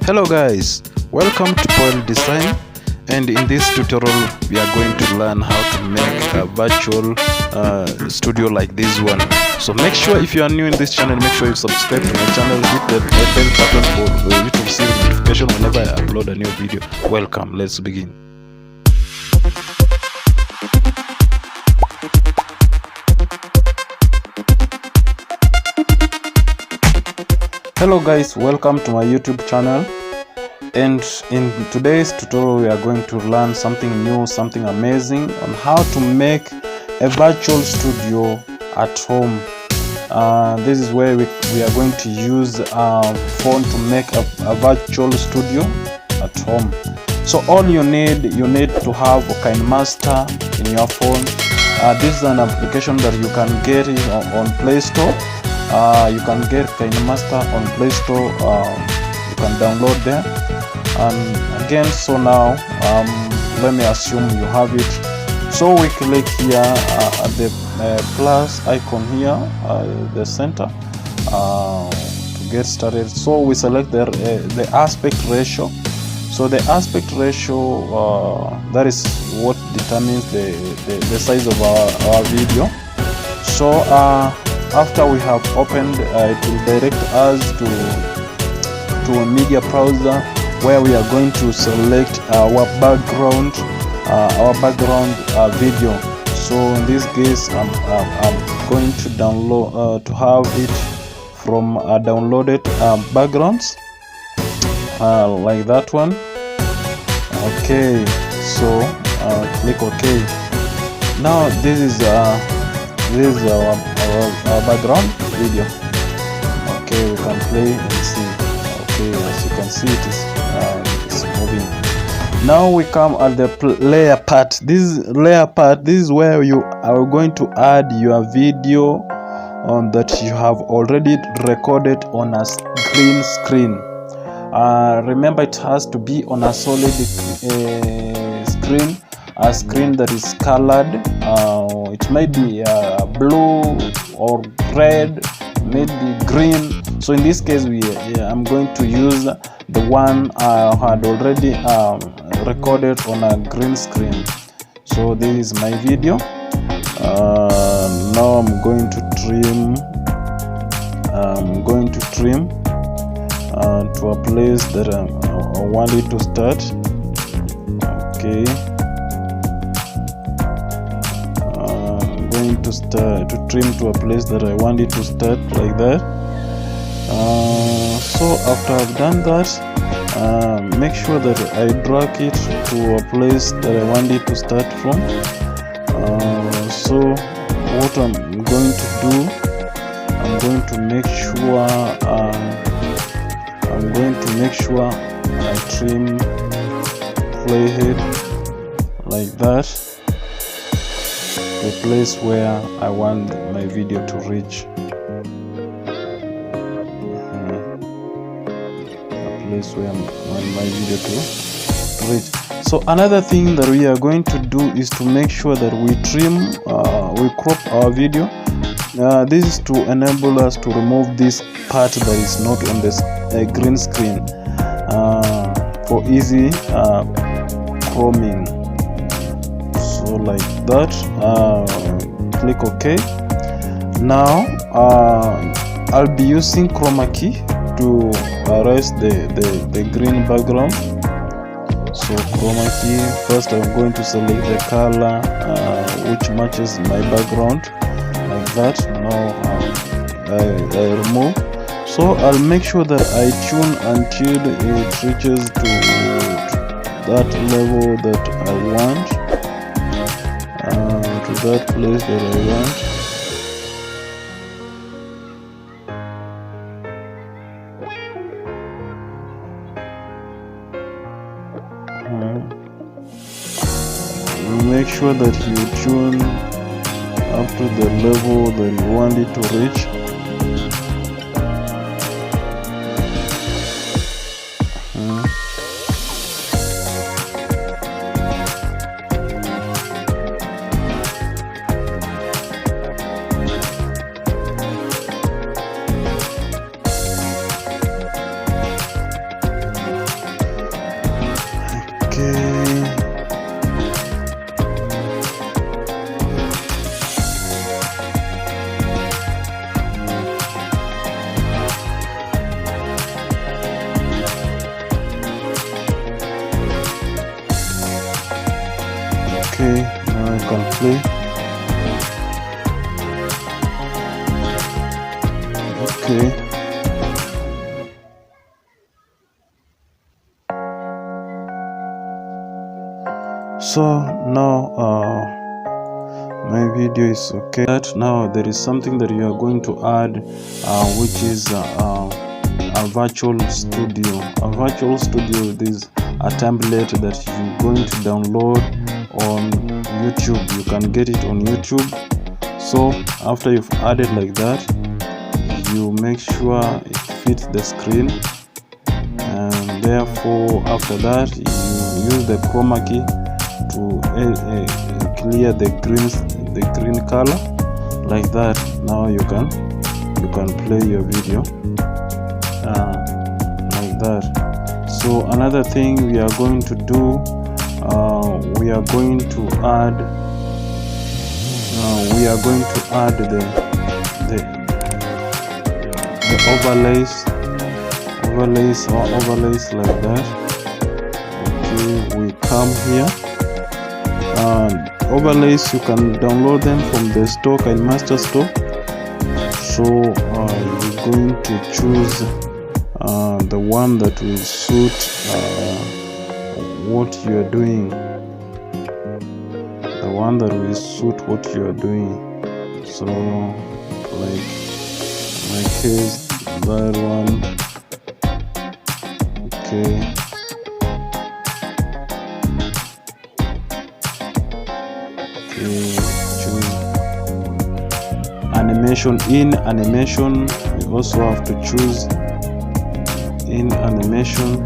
Hello guys, welcome to Poil Design, and in this tutorial we are going to learn how to make a virtual studio like this one. So make sure, if you are new in this channel, make sure you subscribe to my channel, hit the bell button for you to receive notification whenever I upload a new video. Welcome, let's begin. Hello guys, welcome to my YouTube channel, and in today's tutorial we are going to learn something new, something amazing on how to make a virtual studio at home. This is where we are going to use a phone to make a virtual studio at home. So all you need to have a Kinemaster in your phone. This is an application that you can get it on Play Store. You can get Kinemaster on Play Store. You can download there. And again, so now let me assume you have it. So we click here at the plus icon here, the center, to get started. So we select the aspect ratio. So the aspect ratio, that is what determines the size of our video. So after we have opened, it will direct us to a media browser where we are going to select our background video. So in this case, I'm going to download to have it from downloaded backgrounds, like that one. Okay, so click OK. Now this is our background video. Okay, we can play and see. Okay, as you can see, it's moving. Now we come at the layer part. This is where you are going to add your video that you have already recorded on a green screen. Remember, it has to be on a solid screen, a screen that is colored. It might be blue or red, maybe green. So in this case, I'm going to use the one I had already recorded on a green screen. So this is my video. Now I'm going to trim. To a place that I want it to start. Okay. I'm going to trim to a place that I want it to start, like that. So after I've done that, make sure that I drag it to a place that I want it to start from. So what I'm going to do, I'm going to make sure I trim playhead like that, the place where I want my video to reach. Place where I want my video to reach. So another thing that we are going to do is to make sure that we crop our video. This is to enable us to remove this part that is not on the green screen, for easy chroming. So like that. Click OK. Now I'll be using chroma key to erase the green background. So chroma key, first I'm going to select the color which matches my background, like that. Now I remove. So I'll make sure that I tune until it reaches to that level that I want, to that place that I want. Make sure that you tune up to the level that you want it to reach. play. Okay. So now my video is okay. Now there is something that you are going to add, which is a virtual studio. A virtual studio is a template that you're going to download on YouTube. You can get it on YouTube. So after you've added like that, you make sure it fits the screen, and therefore after that you use the chroma key to clear the green color like that. Now you can play your video like that. So another thing we are going to do, we are going to add the overlays like that. Okay, we come here, overlays, you can download them from the store, Kinemaster store. So you're going to choose the one that will suit what you are doing, so like my case, that one. Okay, choose animation. In animation, we also have to choose in animation.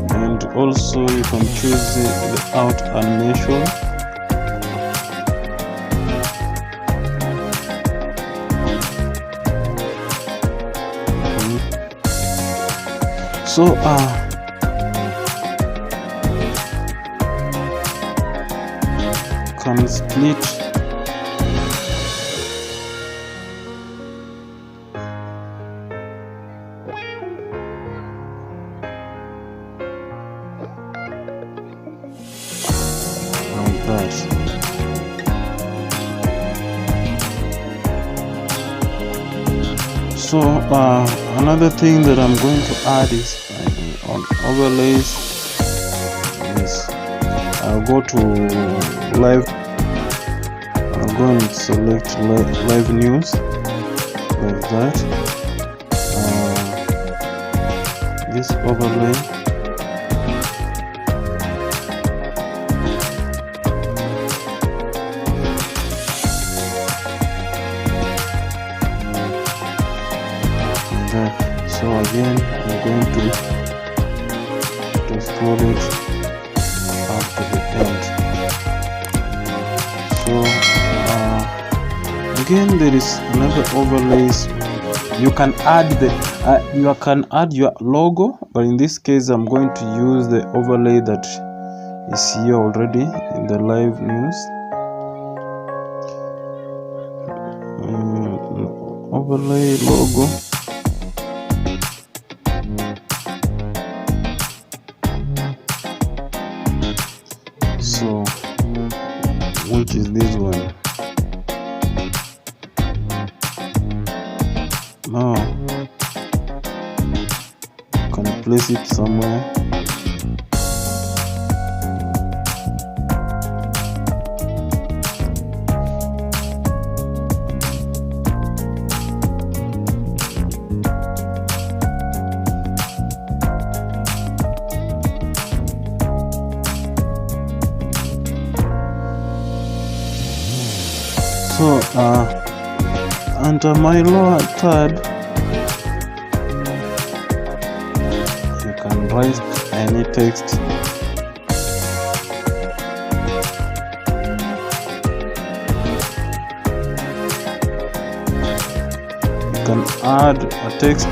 And also you can choose the out animation. So can split like that. So another thing that I'm going to add is on overlays is I'll go to live. I'll go and select live news like that. This overlay, so again I'm going to scroll it up to the end. So again there is another overlays. You can add your logo, but in this case I'm going to use the overlay that is here already in the live news. Overlay logo. So which is this one? Now you can place it somewhere. So under my lower third, you can write any text. You can add a text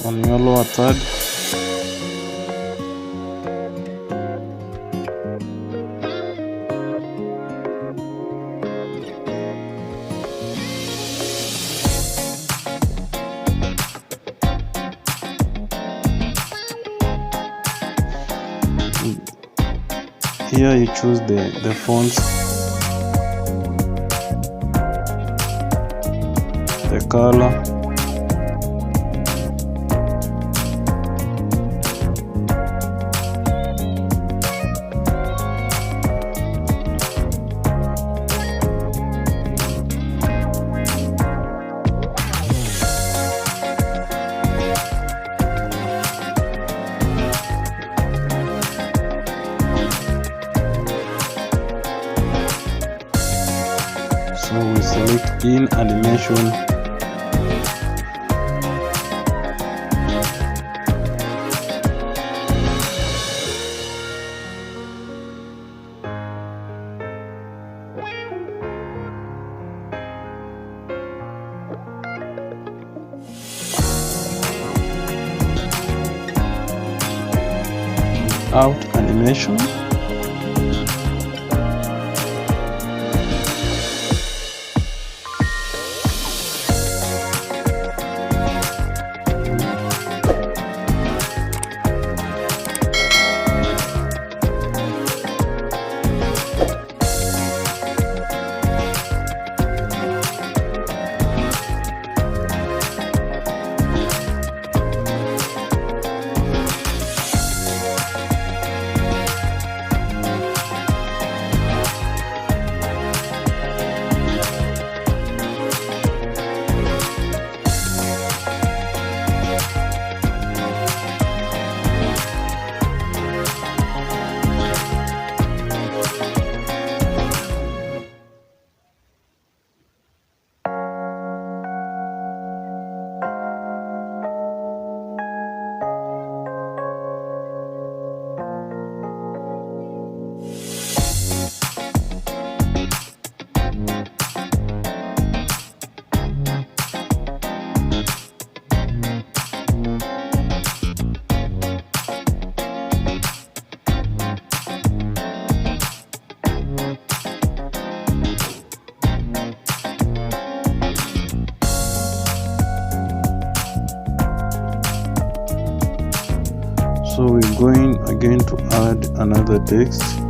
on your lower third. Here you choose the fonts, the color, so we select in animation, out animation, so we're going again to add another text.